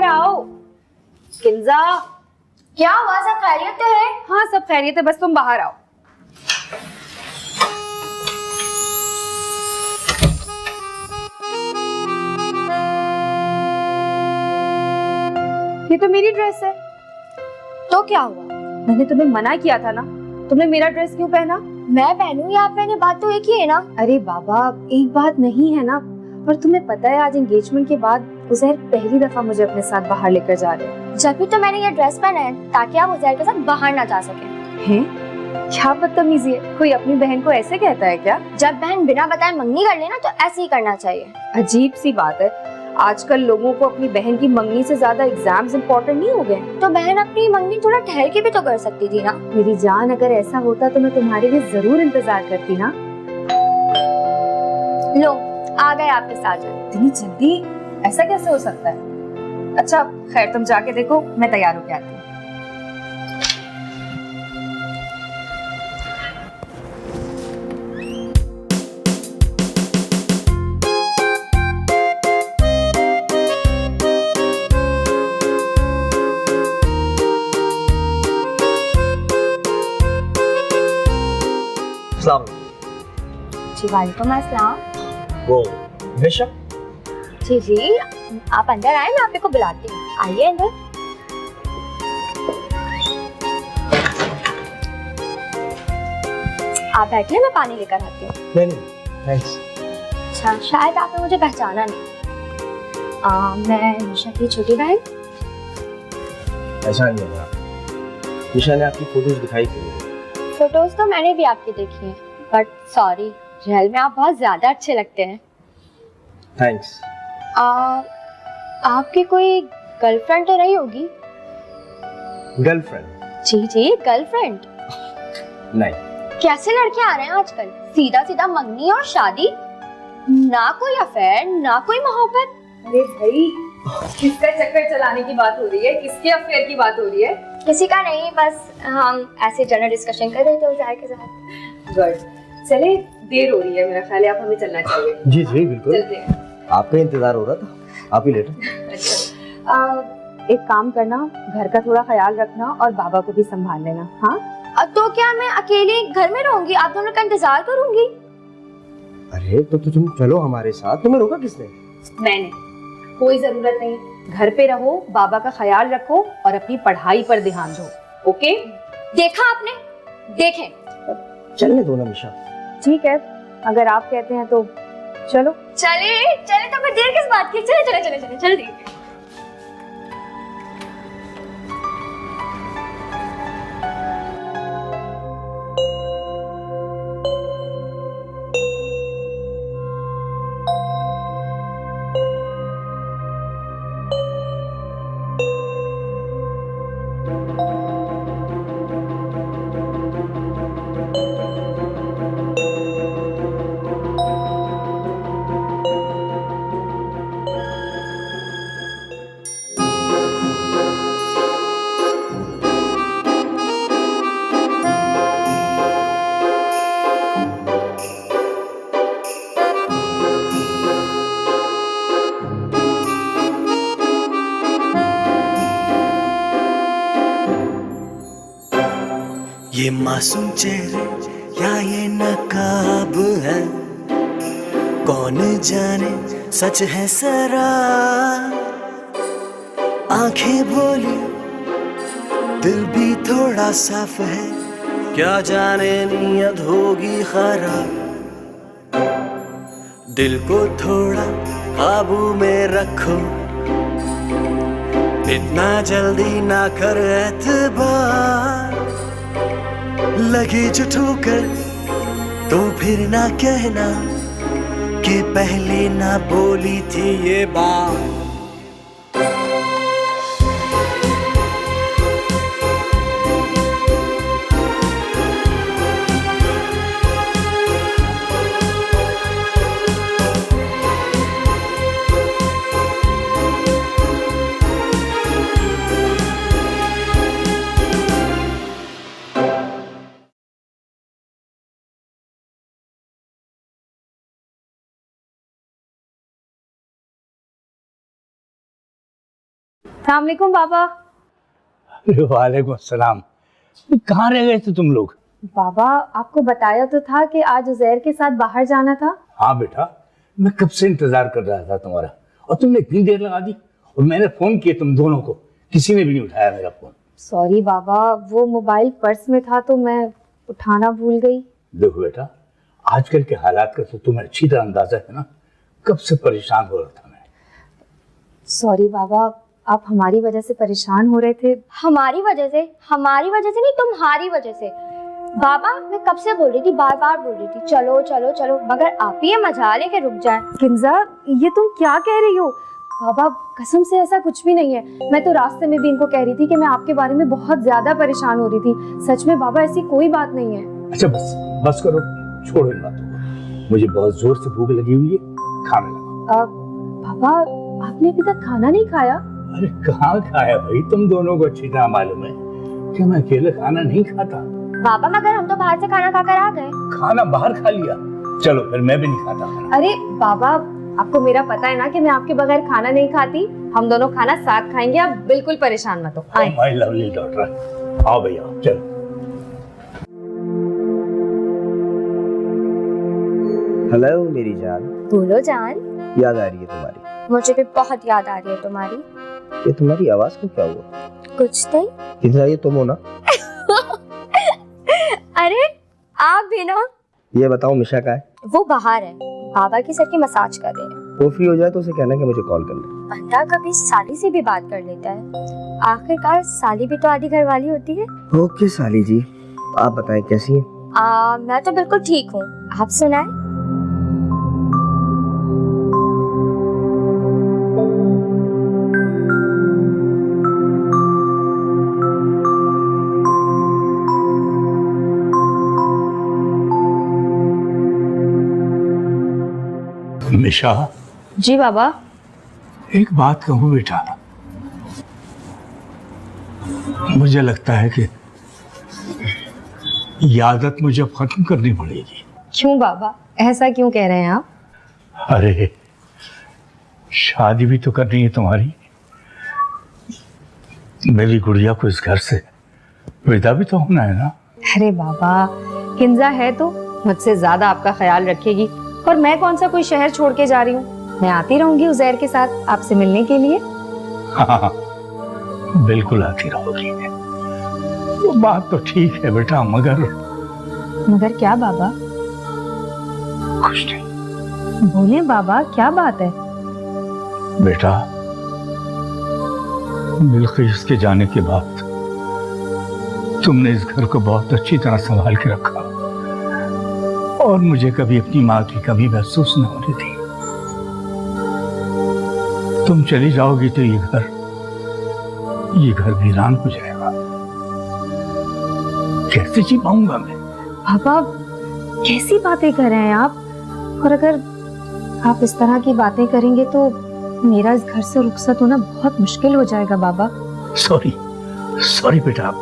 आओ। किंजा, क्या हुआ? सब खैरियत तो है? हाँ सब खैरियत है, बस तुम बाहर आओ। ये तो मेरी ड्रेस है। तो क्या हुआ? मैंने तुम्हें मना किया था ना, तुमने मेरा ड्रेस क्यों पहना? मैं पहनूं या आप पहने, बात तो एक ही है ना। अरे बाबा, एक बात नहीं है ना। और तुम्हें पता है आज एंगेजमेंट के बाद उज़ैर पहली दफा मुझे अपने साथ बाहर लेकर जा रहे हैं। जब भी तो मैंने ये ड्रेस पहना है ताकि आप उज़ैर के साथ बाहर ना जा सके। हैं? क्या बदतमीजी है, कोई अपनी बहन को ऐसे कहता है क्या? जब बहन बिना बताए मंगनी कर ले ना तो ऐसे ही करना चाहिए। अजीब सी बात है, आजकल लोगों को अपनी बहन की मंगनी से ज्यादा एग्जाम्स इम्पोर्टेंट नहीं हो गए? तो बहन अपनी मंगनी थोड़ा ठहर के भी तो कर सकती थी ना। मेरी जान, अगर ऐसा होता तो मैं तुम्हारे लिए जरूर इंतजार करती ना। लो आ गए आपके साथ। इतनी जल्दी ऐसा कैसे हो सकता है? अच्छा खैर, तुम जाके देखो, मैं तैयार होके आती हूँ। जी वालेकुम अस्सलाम। वो निशा, जी जी, आप अंदर आए, मैं आपको बुलाती हूँ। आइए अंदर। आप बैठिए, मैं पानी लेकर आती हूँ। नहीं थैंक्स। अच्छा, शायद आपने मुझे पहचाना नहीं। मैं निशा की छोटी बहन। ऐसा नहीं है, निशा ने आपकी फोटोज दिखाई थी। फोटोज तो मैंने भी आपकी देखी हैं, बट सॉरी, रियल में आप बहुत ज्यादा अच्छे लगते हैं। थैंक्स। आपकी कोई गर्लफ्रेंड तो रही होगी? गर्लफ्रेंड? जी जी, गर्लफ्रेंड। नहीं। कैसे लड़के आ रहे हैं आजकल, सीधा सीधा मंगनी और शादी, ना कोई अफेयर ना कोई मोहब्बत। अरे भाई, किसका चक्कर चलाने की बात हो रही है? किसके अफेयर की बात हो रही है? किसी का नहीं, बस हम ऐसे जनरल डिस्कशन कर रहे थे उज़ैर के साथ। गुड, चले देर हो रही है, मेरा ख्याल है अब हमें चलना चाहिए। जी जी बिल्कुल, चलते हैं। आपका इंतजार हो रहा था, आप ही लेटर। अच्छा, एक काम करना, घर का थोड़ा ख्याल रखना और बाबा को भी संभाल लेना। हाँ तो क्या मैं अकेले घर में रहूंगी? आप दोनों का इंतजार करूंगी? अरे तो तुम चलो हमारे साथ, तुम्हें रोका किसने? मैंने, कोई जरूरत नहीं, घर पे रहो, बाबा का ख्याल रखो और अपनी पढ़ाई पर ध्यान दो। ओके? देखा आपने? देखें, चलने दो ना निशा। ठीक है, अगर आप कहते हैं तो चलो। चले चले, तो फिर देर किस बात की? चले चले चले चले जल्दी। ये मासूम चेहरे या ये नकाब है, कौन जाने सच है सरा। आंखें बोली दिल भी थोड़ा साफ है, क्या जाने नीयत होगी खराब। दिल को थोड़ा काबू में रखो, इतना जल्दी ना कर एतबार। लगी जो ठोकर तो फिर ना कहना कि पहले ना बोली थी ये बात। अस्सलाम वालेकुम बाबा। वालेकुम अस्सलाम। कहाँ रह गए थे तुम लोग? बाबा आपको बताया तो था कि आज उजैर के साथ बाहर जाना था। हाँ बेटा, मैं कब से इंतजार कर रहा था तुम्हारा, और तुमने इतनी देर लगा दी। और मैंने फोन किए तुम दोनों को, किसी ने भी नहीं उठाया मेरा फोन। सॉरी बाबा, वो मोबाइल पर्स में था तो मैं उठाना भूल गई। देखो बेटा, आजकल के हालात का तो तुम्हें अच्छी तरह अंदाजा है ना। कब से परेशान हो रहा था मैं। सॉरी बाबा, आप हमारी वजह से परेशान हो रहे थे। हमारी वजह से नहीं, तुम्हारी वजह से। बाबा मैं कब से बोल रही थी, बार बार बोल रही थी चलो चलो चलो, मगर आप ही ये मजाल है कि रुक जाए। किंजा, ये तुम क्या कह रही हो? बाबा कसम से ऐसा कुछ भी नहीं है। मैं तो रास्ते में भी इनको कह रही थी कि मैं आपके बारे में बहुत ज्यादा परेशान हो रही थी। सच में बाबा ऐसी कोई बात नहीं है। अच्छा बस करो, छोड़ो इन बातों को। मुझे बहुत जोर से भूख लगी हुई है, खाने लगा। बाबा आपने अभी तक खाना नहीं खाया? अरे कहाँ खाया भाई, तुम दोनों को अच्छी तरह मालूम है कि मैं अकेले खाना नहीं खाता। बाबा मगर हम तो बाहर से खाना खाकर आ गए। खाना बाहर खा लिया, चलो फिर मैं भी नहीं खाता खाना। अरे बाबा, आपको मेरा पता है ना कि मैं आपके बगैर खाना नहीं खाती। हम दोनों खाना साथ खाएंगे, आप बिल्कुल परेशान मत हो। Oh my lovely daughter, आओ भैया चलो। हेलो मेरी जान। बोलो जान। याद आ रही है तुम्हारी? मुझे भी बहुत याद आ रही है तुम्हारी। ये तुम्हारी आवाज को क्या हुआ? कुछ नहीं। किधर ये तुम हो ना? अरे आप भी ना। ये बताओ मिशा का है? वो बाहर है, बाबा की सर की मसाज कर रहे हैं। वो फ्री हो जाए तो उसे कहना कि मुझे कॉल कर ले। बंदा कभी साली से भी बात कर लेता है। आखिरकार साली भी तो आधी घरवाली होती है। ओके साली जी, आप बताएं कैसी हैं? मैं तो बिल्कुल ठीक हूँ, आप सुनाएं। मिशा। जी बाबा। एक बात कहूँ बेटा, मुझे लगता है कि ये आदत मुझे खत्म करनी पड़ेगी। क्यों बाबा, ऐसा क्यों कह रहे हैं आप? अरे शादी भी तो करनी है तुम्हारी, मेरी गुड़िया को इस घर से विदा भी तो होना है ना। अरे बाबा, किंजा है तो मुझसे ज्यादा आपका ख्याल रखेगी, और मैं कौन सा कोई शहर छोड़ के जा रही हूँ। मैं आती रहूंगी उजैर के साथ आपसे मिलने के लिए। हाँ, बिल्कुल आती रहोगी। वो बात तो ठीक है बेटा, मगर क्या बाबा? कुछ नहीं। बोले बाबा, क्या बात है? बेटा, बिल्किस के जाने के बाद तुमने इस घर को बहुत अच्छी तरह संभाल के रखा, और मुझे कभी अपनी माँ की कमी महसूस न होने दी। तुम चली जाओगी तो ये घर वीरान हो जाएगा। कैसे जी पाऊंगा मैं? पापा कैसी बातें कर रहे हैं आप? और अगर आप इस तरह की बातें करेंगे तो मेरा इस घर से रुखसत होना बहुत मुश्किल हो जाएगा बाबा। सॉरी बेटा।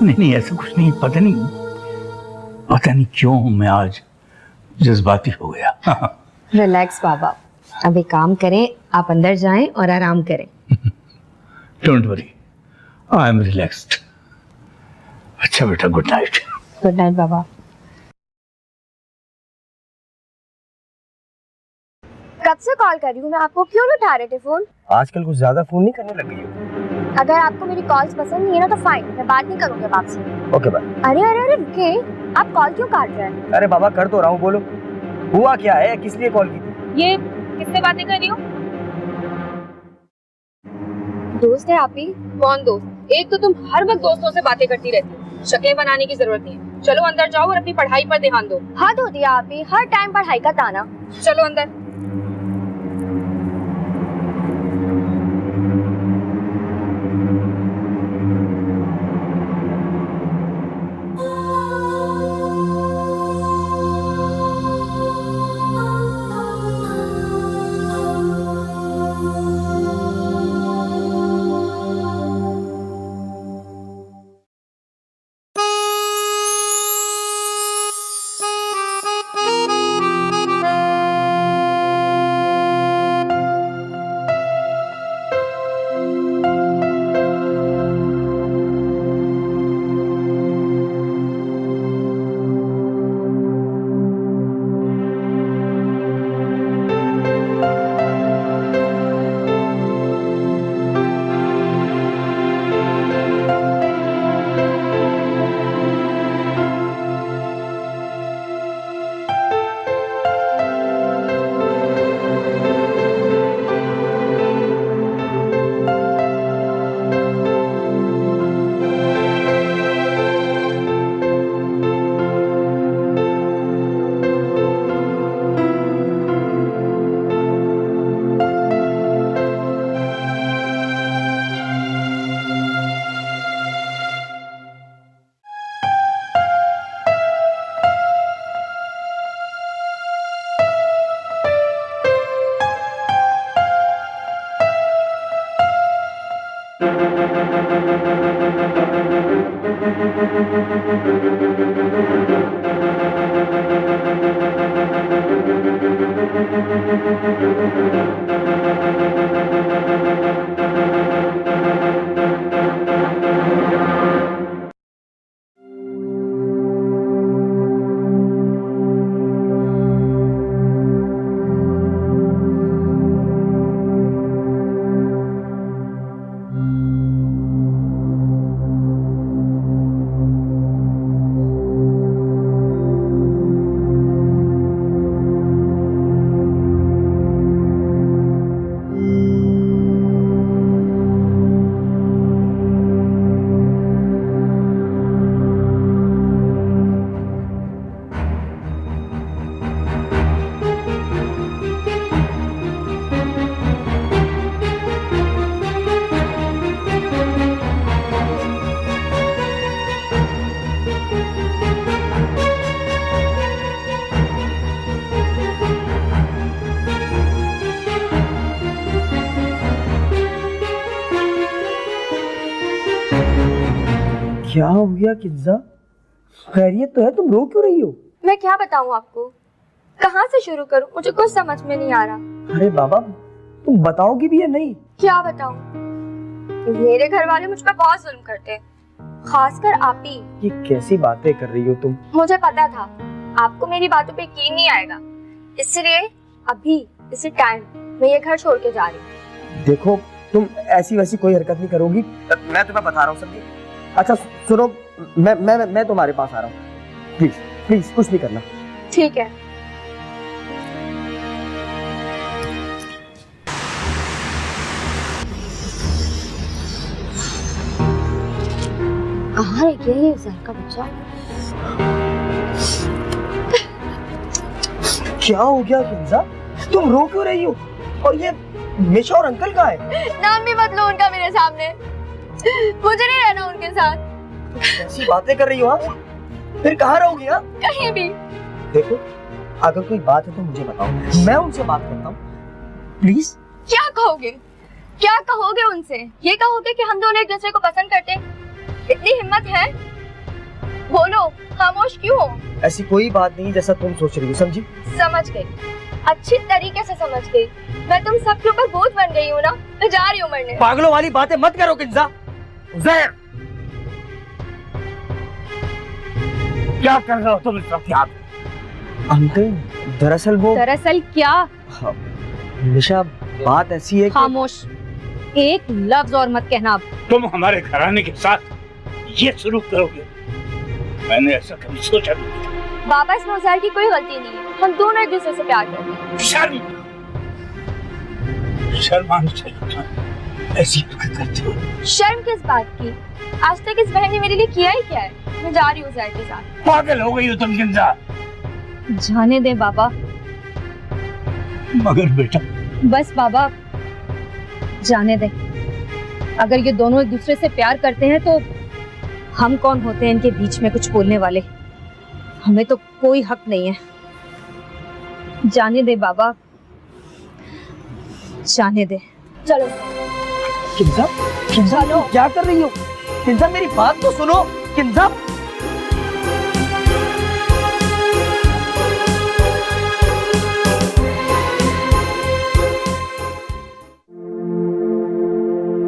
नहीं ऐसा कुछ नहीं। पता नहीं क्यों मैं आज जज्बाती हो गया। रिलैक्स बाबा, अब एक काम करें, आप अंदर जाएं और आराम करें। Don't worry, I am relaxed. अच्छा बेटा, गुड नाइट। गुड नाइट बाबा। कब से कॉल कर रही हूँ मैं आपको, क्यों नहीं उठा रहे थे फोन? आजकल कुछ ज्यादा फोन नहीं करने लगी हो? अगर आपको मेरी कॉल्स पसंद नहीं है ना तो फाइन, मैं बात नहीं करूंगी अब आपसे। Okay bye. अरे अरे अरे रुके, आप कॉल क्यों काट रहे हैं? अरे बाबा कर तो रहा हूँ, बोलो हुआ क्या है, किस लिए कॉल की थी? ये किससे बातें कर रही हो? दोस्त है आप ही? कौन दोस्त? एक तो तुम हर वक्त दोस्तों से बातें करती रहती हो, शक्लें बनाने की जरूरत नहीं है। चलो अंदर जाओ और अपनी पढ़ाई पर ध्यान दो। हद हो दिया आप ही, हर टाइम पढ़ाई का ताना। चलो अंदर। क्या हो गया किन्जा? खैरियत तो है? तुम रो क्यों रही हो? मैं क्या बताऊं आपको, कहाँ से शुरू करूं, मुझे कुछ समझ में नहीं आ रहा। अरे बाबा, तुम बताओगी भी या नहीं? क्या बताऊं, मेरे घर वाले मुझ पर बहुत जुल्म करते हैं, खासकर आप ही। ये कैसी बातें कर रही हो तुम? मुझे पता था आपको मेरी बातों पे यकीन नहीं आएगा, इसलिए अभी इसी टाइम मैं ये घर छोड़ के जा रही हूँ। देखो, तुम ऐसी वैसी कोई हरकत नहीं करोगी, मैं तुम्हें बता रहा हूँ समझी। अच्छा सुनो, मैं तुम्हारे पास आ रहा हूँ, प्लीज प्लीज कुछ नहीं करना। ठीक है। कहाँ रह गया ये ज़हर का बच्चा? क्या हो गया किन्जा? तुम रो क्यों रही हो? और ये मिशा और अंकल कहाँ है? नाम भी मत लो उनका मेरे सामने, मुझे नहीं रहना उनके साथ। ऐसी बातें कर रही हो? हाँ, फिर कहाँ रहोगी? हाँ, कहीं भी। देखो, अगर कोई बात है तो मुझे बताओ, मैं उनसे बात करता हूँ, प्लीज। क्या कहोगे, क्या कहोगे उनसे? ये कहोगे कि हम दोनों एक दूसरे को पसंद करते हैं? इतनी हिम्मत है? बोलो, खामोश क्यों हो? ऐसी कोई बात नहीं जैसा तुम सोच रही हो, समझी? समझ गई, अच्छी तरीके से समझ गई। मैं तुम सबके ऊपर बोझ बन गई हूँ ना, मैं जा रही हूँ मरने। पागलों वाली बातें मत करो किन्जा। उज़ैर, क्या कर रहे हो तुम इस वक्त यहाँ? अंकल दरअसल दरअसल क्या? हाँ, निशा बात ऐसी है कि खामोश, एक लफ्ज और मत कहना अब। तुम हमारे घराने के साथ ये शुरू करोगे? मैंने ऐसा कभी सोचा नहीं। बाबा, इसमें उज़ैर की कोई गलती नहीं है, हम दोनों एक दूसरे से प्यार करते हैं। शर्म आनी चाहिए, ऐसी हरकत करते हो। शर्म किस बात की? आज तक इस बहन ने मेरे लिए किया ही क्या है? मैं जा रही हूँ उज़ैर के साथ। पागल हो गई हो तुम किन्जा? जाने दे बाबा। मगर बेटा, बस बाबा, जाने दे। अगर ये दोनों एक दूसरे से प्यार करते हैं तो हम कौन होते हैं इनके बीच में कुछ बोलने वाले? हमें तो कोई हक नहीं है। जाने दे बाबा, जाने दे। चलो किन्जा, किन्जा चलो। क्या कर रही हो? किन्जा मेरी बात तो सुनो। किन्जा,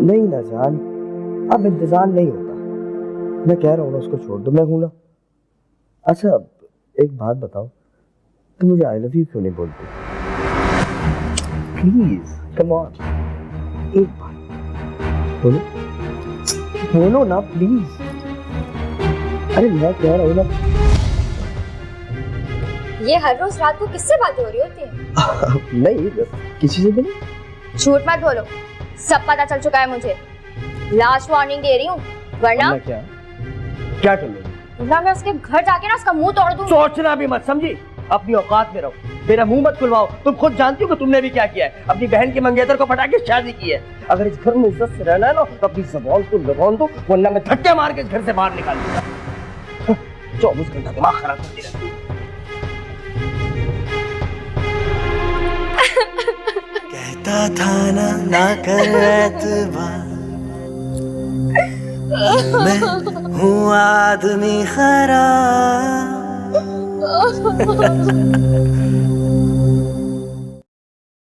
नहीं ना जान, अब इंतजार नहीं होता। मैं कह रहा हूँ ना, उसको छोड़ दो, मैं हूं ना। अच्छा एक बात बताओ, तुम मुझे आई लव यू क्यों नहीं बोलती? प्लीज कम ऑन, एक बात बोलो, बोलो ना प्लीज। अरे मैं कह रहा हूँ ना। ये हर रोज रात को किससे बातें हो रही होती है? नहीं, किसी से भी नहीं। झूठ मत बोलो, सब पता चल चुका है मुझे। लास्ट वार्निंग दे रही हूँ, वरना क्या कर लोगी? वरना मैं उसके घर जाके ना उसका मुंह तोड़ दूँ। सोचना भी मत, समझी? अपनी औकात में रहो, मेरा मुंह मत खुलवाओ। तुम खुद जानती हो कि तुमने भी क्या किया है, अपनी बहन के मंगेतर को पटा के शादी की है। अगर इस घर में इज्जत से रहना है ना तो अपनी ज़बान को लगाम दो, वरना मैं धक्के मार के इस घर से बाहर निकाल दूंगा। 24 घंटा दिमाग खराब करती रहती है। कहता था ना कर एतबार, मैं हूँ आदमी खराब